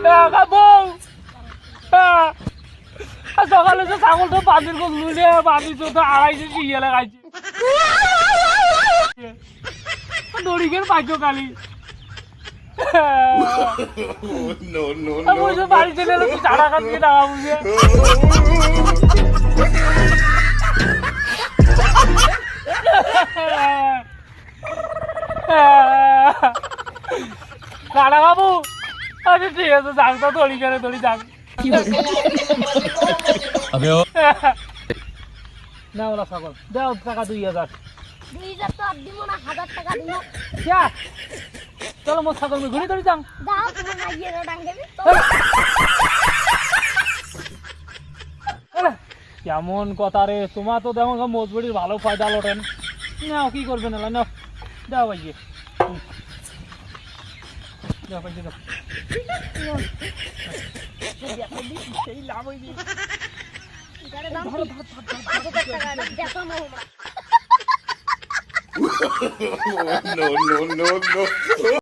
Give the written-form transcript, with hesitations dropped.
Hello বউ সকালে তো ছাগল তো বাঁধির গোল লুলে বাঁধি তো 250 শিয়ে লাগাইছে দড়িকের পাইছো কালি বাড়ি চলে তুই চারা খাচ্ছি টাকা বুঝে টাকা বাবু আচ্ছা ঠিক আছে যাক তো দড়ি করে দড়ি যাক না ওলা ছাগল দাও টাকা 2000 2000 তো আর দিব না 1000 টাকা দিব क्या चलो मोर ছাগল মে ঘুরি ধরি যাং দাও তোমার নাইয়ে ডাং দেবি কেমন কথা রে তোমার তো দেখো মজবুরির ভালো ফায়দা লটেন নাও কি করবে না নাও দাও ভাই দাও ভাই দাও সেই লাভ হইবে এটারে দাম ধর টাকা দেখো Mohra no, no, no, no.